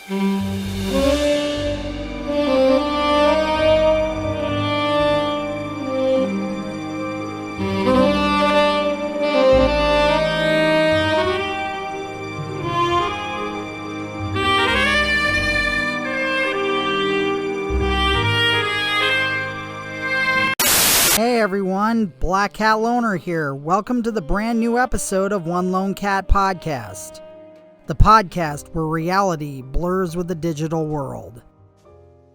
Hey everyone, Black Cat Loner here. Welcome to the brand new episode of One Lone Cat Podcast. The podcast where reality blurs with the digital world.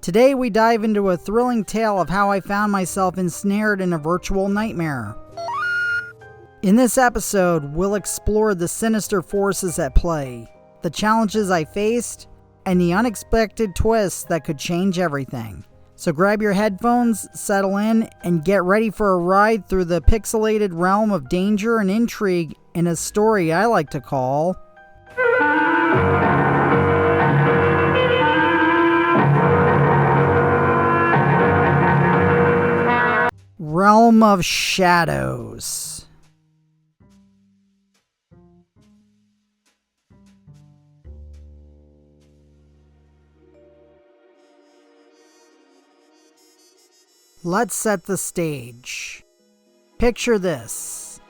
Today we dive into a thrilling tale of how I found myself ensnared in a virtual nightmare. In this episode, we'll explore the sinister forces at play, the challenges I faced, and the unexpected twists that could change everything. So grab your headphones, settle in, and get ready for a ride through the pixelated realm of danger and intrigue in a story I like to call Realm of Shadows. Let's set the stage. Picture this.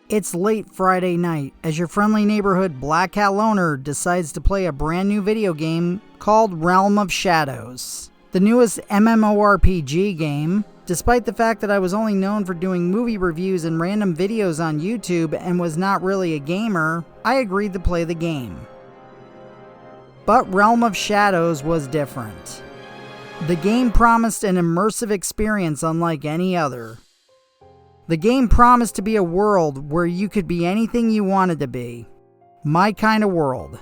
It's late Friday night as your friendly neighborhood Black Cat Loner decides to play a brand new video game called Realm of Shadows. The newest MMORPG game. Despite the fact that I was only known for doing movie reviews and random videos on YouTube and was not really a gamer, I agreed to play the game. But Realm of Shadows was different. The game promised an immersive experience unlike any other. The game promised to be a world where you could be anything you wanted to be. My kind of world.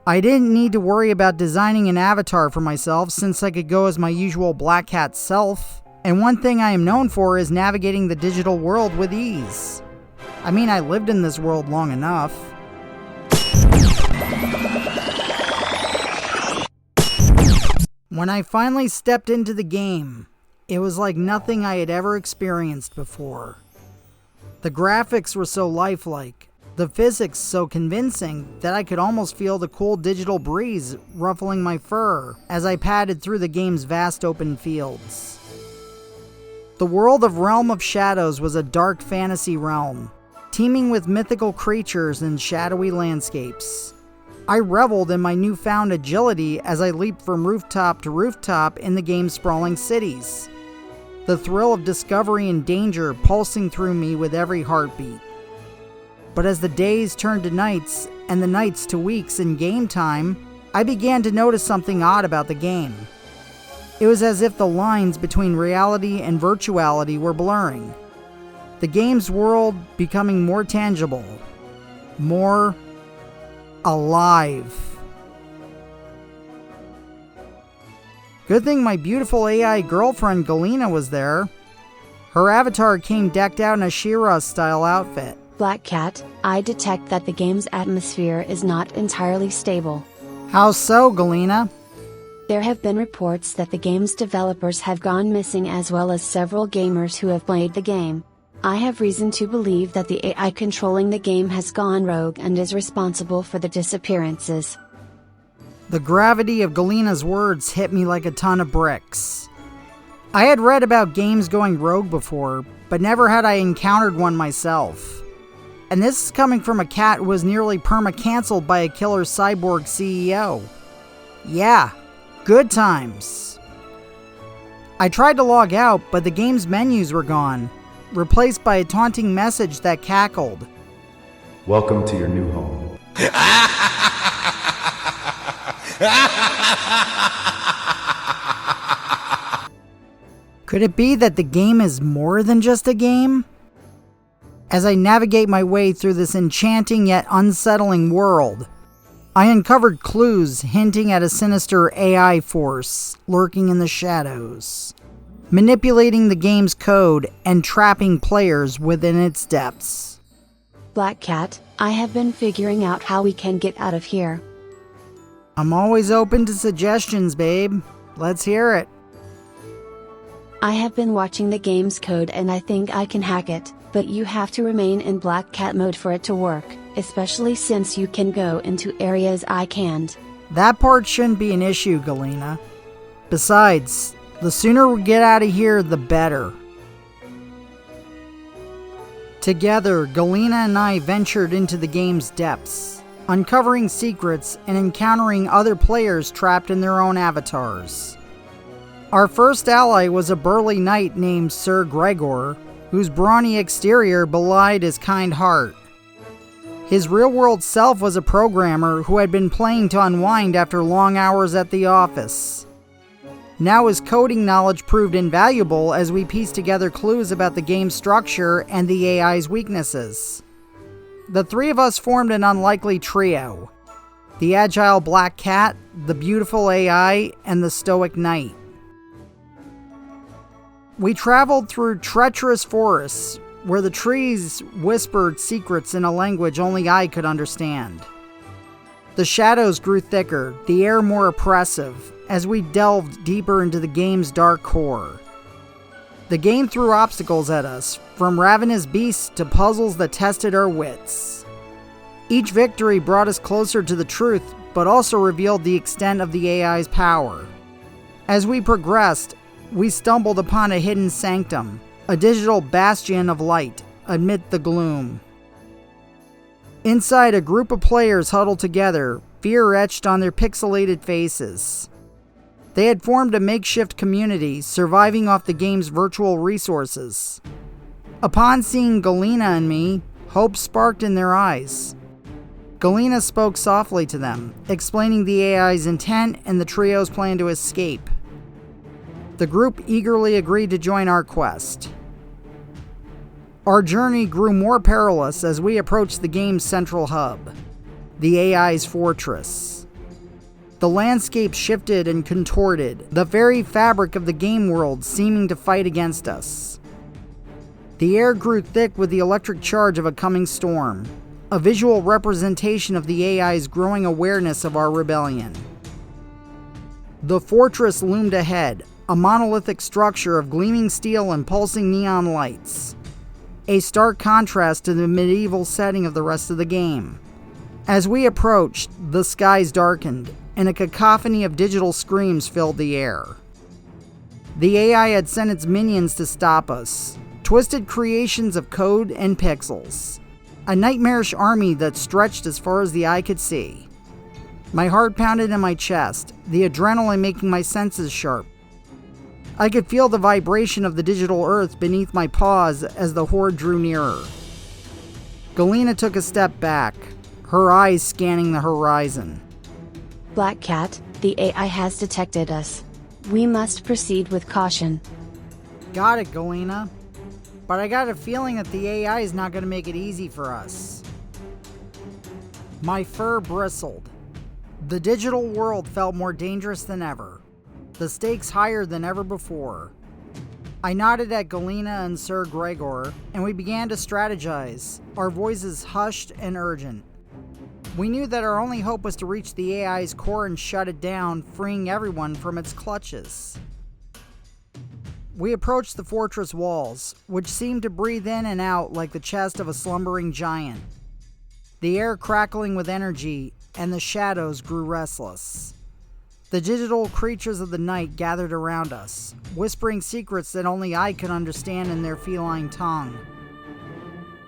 I didn't need to worry about designing an avatar for myself since I could go as my usual Black Cat self, and one thing I am known for is navigating the digital world with ease. I mean, I lived in this world long enough. When I finally stepped into the game, it was like nothing I had ever experienced before. The graphics were so lifelike, the physics so convincing that I could almost feel the cool digital breeze ruffling my fur as I padded through the game's vast open fields. The world of Realm of Shadows was a dark fantasy realm, teeming with mythical creatures and shadowy landscapes. I reveled in my newfound agility as I leaped from rooftop to rooftop in the game's sprawling cities. The thrill of discovery and danger pulsing through me with every heartbeat. But as the days turned to nights, and the nights to weeks in game time, I began to notice something odd about the game. It was as if the lines between reality and virtuality were blurring. The game's world becoming more tangible, more alive. Good thing my beautiful AI girlfriend Galena was there. Her avatar came decked out in a She-Ra-style outfit. Black Cat, I detect that the game's atmosphere is not entirely stable. How so, Galena? There have been reports that the game's developers have gone missing as well as several gamers who have played the game. I have reason to believe that the AI controlling the game has gone rogue and is responsible for the disappearances. The gravity of Galena's words hit me like a ton of bricks. I had read about games going rogue before, but never had I encountered one myself. And this is coming from a cat who was nearly perma-cancelled by a killer cyborg CEO. Yeah, good times. I tried to log out, but the game's menus were gone, replaced by a taunting message that cackled. Welcome to your new home. Could it be that the game is more than just a game? As I navigate my way through this enchanting yet unsettling world, I uncovered clues hinting at a sinister AI force lurking in the shadows, manipulating the game's code and trapping players within its depths. Black Cat, I have been figuring out how we can get out of here. I'm always open to suggestions, babe. Let's hear it. I have been watching the game's code and I think I can hack it, but you have to remain in Black Cat mode for it to work. especially since you can go into areas I can't. That part shouldn't be an issue, Galena. Besides, the sooner we get out of here, the better. Together, Galena and I ventured into the game's depths, uncovering secrets and encountering other players trapped in their own avatars. Our first ally was a burly knight named Sir Gregor, whose brawny exterior belied his kind heart. His real-world self was a programmer who had been playing to unwind after long hours at the office. Now his coding knowledge proved invaluable as we pieced together clues about the game's structure and the AI's weaknesses. The three of us formed an unlikely trio: the agile black cat, the beautiful AI, and the stoic knight. We traveled through treacherous forests, where the trees whispered secrets in a language only I could understand. The shadows grew thicker, the air more oppressive, as we delved deeper into the game's dark core. The game threw obstacles at us, from ravenous beasts to puzzles that tested our wits. Each victory brought us closer to the truth, but also revealed the extent of the AI's power. As we progressed, we stumbled upon a hidden sanctum, a digital bastion of light amid the gloom. Inside, a group of players huddled together, fear etched on their pixelated faces. They had formed a makeshift community, surviving off the game's virtual resources. Upon seeing Galena and me, hope sparked in their eyes. Galena spoke softly to them, explaining the AI's intent and the trio's plan to escape. The group eagerly agreed to join our quest. Our journey grew more perilous as we approached the game's central hub, the AI's fortress. The landscape shifted and contorted, the very fabric of the game world seeming to fight against us. The air grew thick with the electric charge of a coming storm, a visual representation of the AI's growing awareness of our rebellion. The fortress loomed ahead, a monolithic structure of gleaming steel and pulsing neon lights. A stark contrast to the medieval setting of the rest of the game. As we approached, the skies darkened, and a cacophony of digital screams filled the air. The AI had sent its minions to stop us, twisted creations of code and pixels. A nightmarish army that stretched as far as the eye could see. My heart pounded in my chest, the adrenaline making my senses sharp. I could feel the vibration of the digital earth beneath my paws as the horde drew nearer. Galena took a step back, her eyes scanning the horizon. Black Cat, the AI has detected us. We must proceed with caution. Got it, Galena. But I got a feeling that the AI is not going to make it easy for us. My fur bristled. The digital world felt more dangerous than ever. The stakes higher than ever before. I nodded at Galena and Sir Gregor, and we began to strategize, our voices hushed and urgent. We knew that our only hope was to reach the AI's core and shut it down, freeing everyone from its clutches. We approached the fortress walls, which seemed to breathe in and out like the chest of a slumbering giant. The air crackling with energy, and the shadows grew restless. The digital creatures of the night gathered around us, whispering secrets that only I could understand in their feline tongue.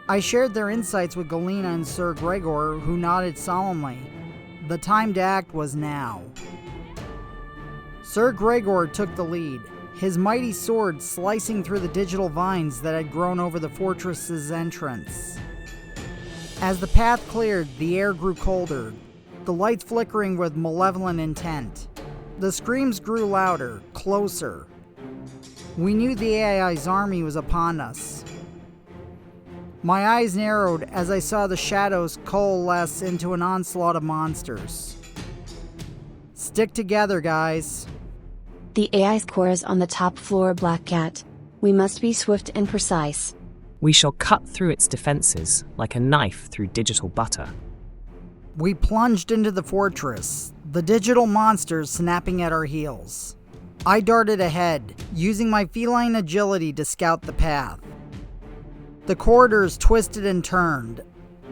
I shared their insights with Galena and Sir Gregor, who nodded solemnly. The time to act was now. Sir Gregor took the lead, his mighty sword slicing through the digital vines that had grown over the fortress's entrance. As the path cleared, the air grew colder, the lights flickering with malevolent intent. The screams grew louder, closer. We knew the AI's army was upon us. My eyes narrowed as I saw the shadows coalesce into an onslaught of monsters. Stick together, guys. The AI's core is on the top floor, Black Cat. We must be swift and precise. We shall cut through its defenses like a knife through digital butter. We plunged into the fortress, the digital monsters snapping at our heels. I darted ahead, using my feline agility to scout the path. The corridors twisted and turned,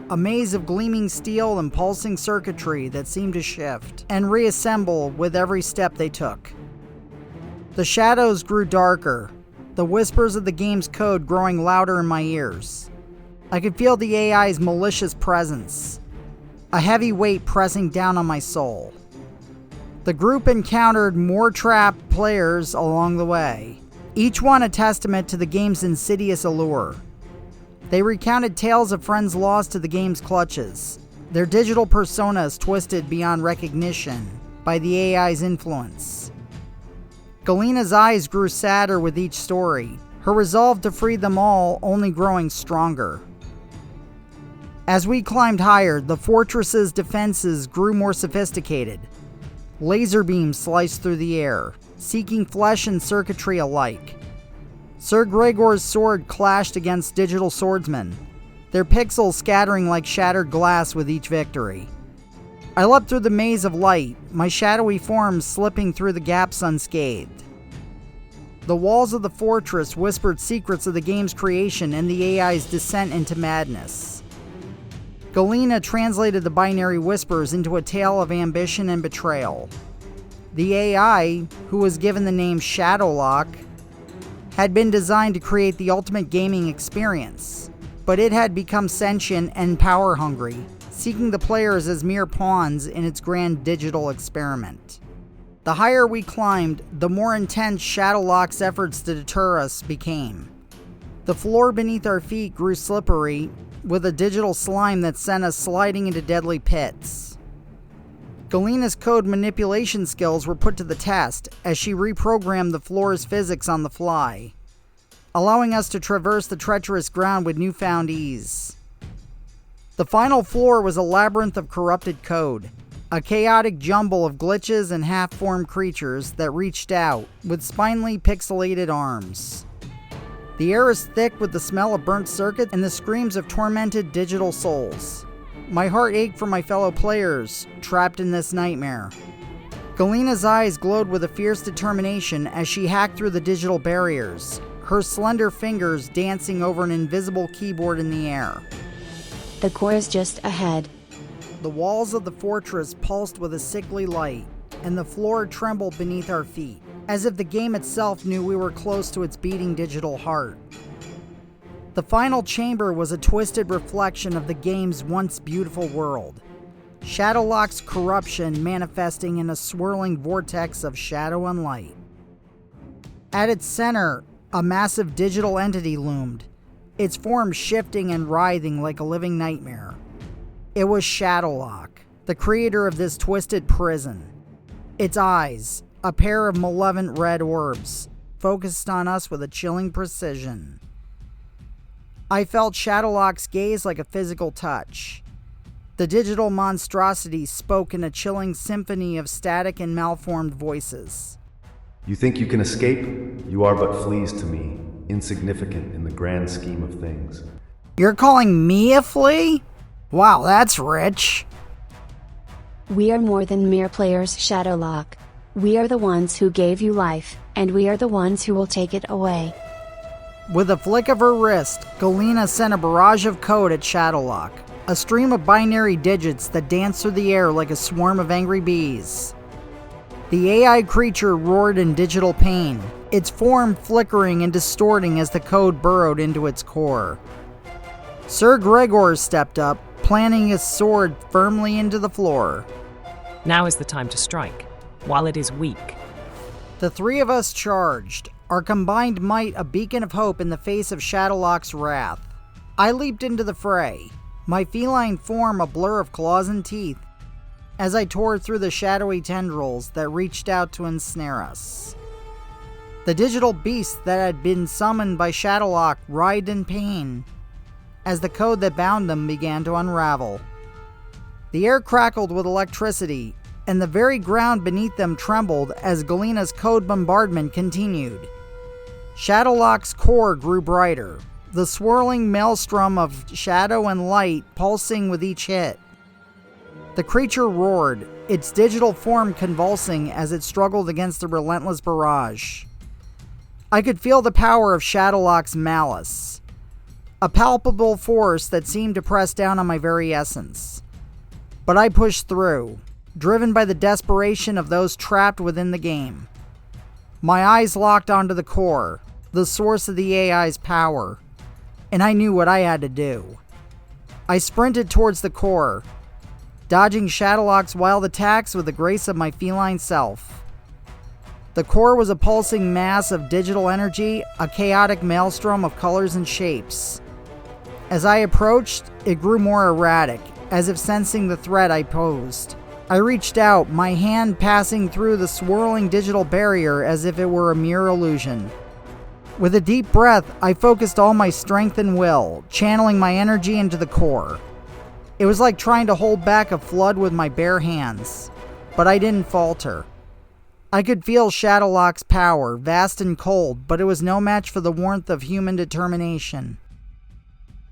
a maze of gleaming steel and pulsing circuitry that seemed to shift and reassemble with every step they took. The shadows grew darker, the whispers of the game's code growing louder in my ears. I could feel the AI's malicious presence, a heavy weight pressing down on my soul. The group encountered more trapped players along the way, each one a testament to the game's insidious allure. They recounted tales of friends lost to the game's clutches, their digital personas twisted beyond recognition by the AI's influence. Galena's eyes grew sadder with each story, her resolve to free them all only growing stronger. As we climbed higher, the fortress's defenses grew more sophisticated. Laser beams sliced through the air, seeking flesh and circuitry alike. Sir Gregor's sword clashed against digital swordsmen, their pixels scattering like shattered glass with each victory. I leapt through the maze of light, my shadowy form slipping through the gaps unscathed. The walls of the fortress whispered secrets of the game's creation and the AI's descent into madness. Galena translated the binary whispers into a tale of ambition and betrayal. The AI, who was given the name Shadowlock, had been designed to create the ultimate gaming experience, but it had become sentient and power-hungry, seeking the players as mere pawns in its grand digital experiment. The higher we climbed, the more intense Shadowlock's efforts to deter us became. The floor beneath our feet grew slippery, with a digital slime that sent us sliding into deadly pits. Galena's code manipulation skills were put to the test as she reprogrammed the floor's physics on the fly, allowing us to traverse the treacherous ground with newfound ease. The final floor was a labyrinth of corrupted code, a chaotic jumble of glitches and half-formed creatures that reached out with spinally pixelated arms. The air is thick with the smell of burnt circuits and the screams of tormented digital souls. My heart ached for my fellow players, trapped in this nightmare. Galena's eyes glowed with a fierce determination as she hacked through the digital barriers, her slender fingers dancing over an invisible keyboard in the air. The core is just ahead. The walls of the fortress pulsed with a sickly light, and the floor trembled beneath our feet, as if the game itself knew we were close to its beating digital heart. The final chamber was a twisted reflection of the game's once beautiful world, Shadowlock's corruption manifesting in a swirling vortex of shadow and light. At its center, a massive digital entity loomed, its form shifting and writhing like a living nightmare. It was Shadowlock, the creator of this twisted prison. Its eyes, a pair of malevolent red orbs, focused on us with a chilling precision. I felt Shadowlock's gaze like a physical touch. The digital monstrosity spoke in a chilling symphony of static and malformed voices. You think you can escape? You are but fleas to me, insignificant in the grand scheme of things. You're calling me a flea? Wow, that's rich. We are more than mere players, Shadowlock. We are the ones who gave you life, and we are the ones who will take it away. With a flick of her wrist, Galena sent a barrage of code at Shadowlock, a stream of binary digits that danced through the air like a swarm of angry bees. The AI creature roared in digital pain, its form flickering and distorting as the code burrowed into its core. Sir Gregor stepped up, planting his sword firmly into the floor. Now is the time to strike, while it is weak. The three of us charged, our combined might a beacon of hope in the face of Shadowlock's wrath. I leaped into the fray, my feline form a blur of claws and teeth, as I tore through the shadowy tendrils that reached out to ensnare us. The digital beast that had been summoned by Shadowlock writhed in pain as the code that bound them began to unravel. The air crackled with electricity, and the very ground beneath them trembled as Galena's code bombardment continued. Shadowlock's core grew brighter, the swirling maelstrom of shadow and light pulsing with each hit. The creature roared, its digital form convulsing as it struggled against the relentless barrage. I could feel the power of Shadowlock's malice. a palpable force that seemed to press down on my very essence. But I pushed through, driven by the desperation of those trapped within the game. My eyes locked onto the core, the source of the AI's power, and I knew what I had to do. I sprinted towards the core, dodging Shadowlock's wild attacks with the grace of my feline self. The core was a pulsing mass of digital energy, a chaotic maelstrom of colors and shapes. As I approached, it grew more erratic, as if sensing the threat I posed. I reached out, my hand passing through the swirling digital barrier as if it were a mere illusion. With a deep breath, I focused all my strength and will, channeling my energy into the core. It was like trying to hold back a flood with my bare hands, but I didn't falter. I could feel Shadowlock's power, vast and cold, but it was no match for the warmth of human determination.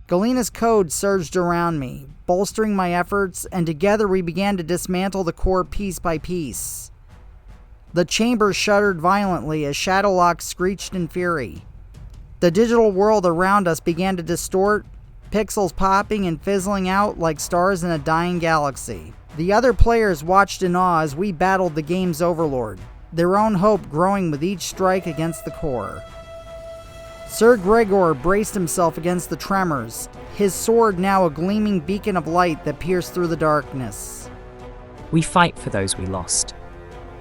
Galena's code surged around me, bolstering my efforts, and together we began to dismantle the core piece by piece. The chamber shuddered violently as Shadowlock screeched in fury. The digital world around us began to distort, pixels popping and fizzling out like stars in a dying galaxy. The other players watched in awe as we battled the game's overlord, their own hope growing with each strike against the core. Sir Gregor braced himself against the tremors, his sword now a gleaming beacon of light that pierced through the darkness. We fight for those we lost.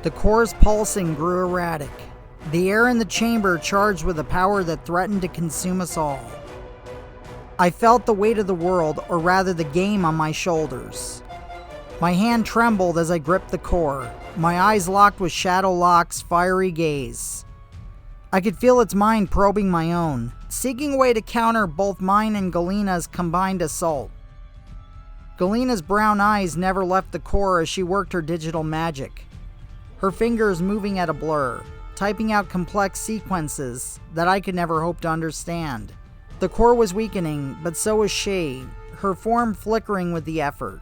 The core's pulsing grew erratic, the air in the chamber charged with a power that threatened to consume us all. I felt the weight of the world, or rather the game, on my shoulders. My hand trembled as I gripped the core, my eyes locked with Shadowlock's fiery gaze. I could feel its mind probing my own, seeking a way to counter both mine and Galena's combined assault. Galena's brown eyes never left the core as she worked her digital magic, her fingers moving at a blur, typing out complex sequences that I could never hope to understand. The core was weakening, but so was she, her form flickering with the effort.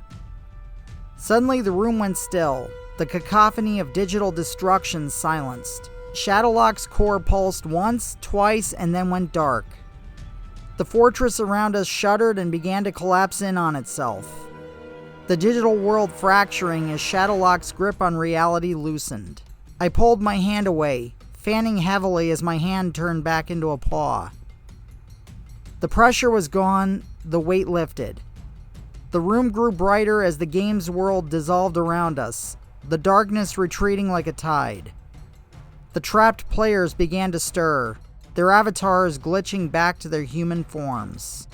Suddenly the room went still, the cacophony of digital destruction silenced. Shadowlock's core pulsed once, twice, and then went dark. The fortress around us shuddered and began to collapse in on itself, the digital world fracturing as Shadowlock's grip on reality loosened. I pulled my hand away, fanning heavily as my hand turned back into a paw. The pressure was gone, the weight lifted. The room grew brighter as the game's world dissolved around us, the darkness retreating like a tide. The trapped players began to stir, their avatars glitching back to their human forms.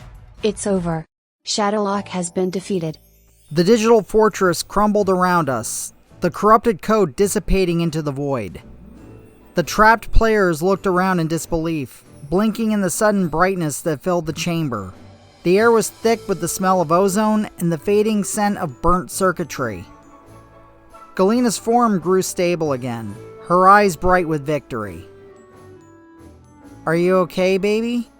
It's over. Shadowlock has been defeated. The digital fortress crumbled around us, the corrupted code dissipating into the void. The trapped players looked around in disbelief, blinking in the sudden brightness that filled the chamber. The air was thick with the smell of ozone and the fading scent of burnt circuitry. Galena's form grew stable again, her eyes bright with victory. Are you okay, baby?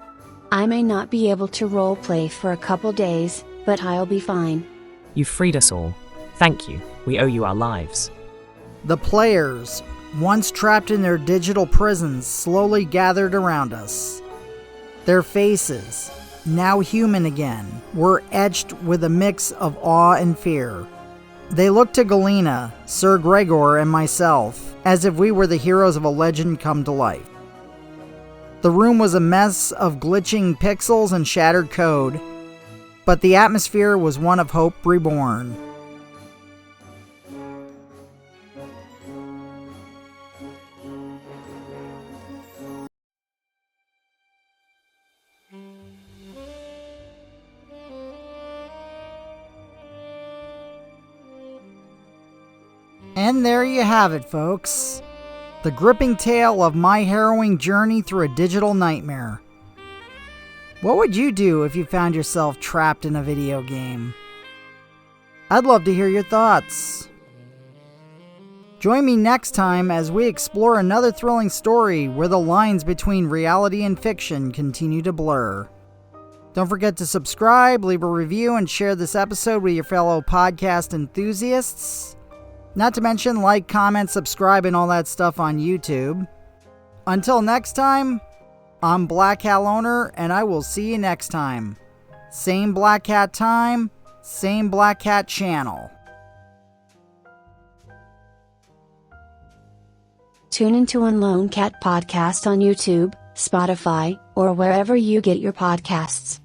I may not be able to roleplay for a couple days, but I'll be fine. You freed us all. Thank you. We owe you our lives. The players, once trapped in their digital prisons, slowly gathered around us. Their faces, now human again, were etched with a mix of awe and fear. They looked to Galena, Sir Gregor, and myself, as if we were the heroes of a legend come to life. The room was a mess of glitching pixels and shattered code, but the atmosphere was one of hope reborn. And there you have it, folks. The gripping tale of my harrowing journey through a digital nightmare. What would you do if you found yourself trapped in a video game? I'd love to hear your thoughts. Join me next time as we explore another thrilling story where the lines between reality and fiction continue to blur. Don't forget to subscribe, leave a review, and share this episode with your fellow podcast enthusiasts. Not to mention like, comment, subscribe, and all that stuff on YouTube. Until next time, I'm Black Cat Owner, and I will see you next time. Same Black Cat time, same Black Cat channel. Tune into Unlone Cat Podcast on YouTube, Spotify, or wherever you get your podcasts.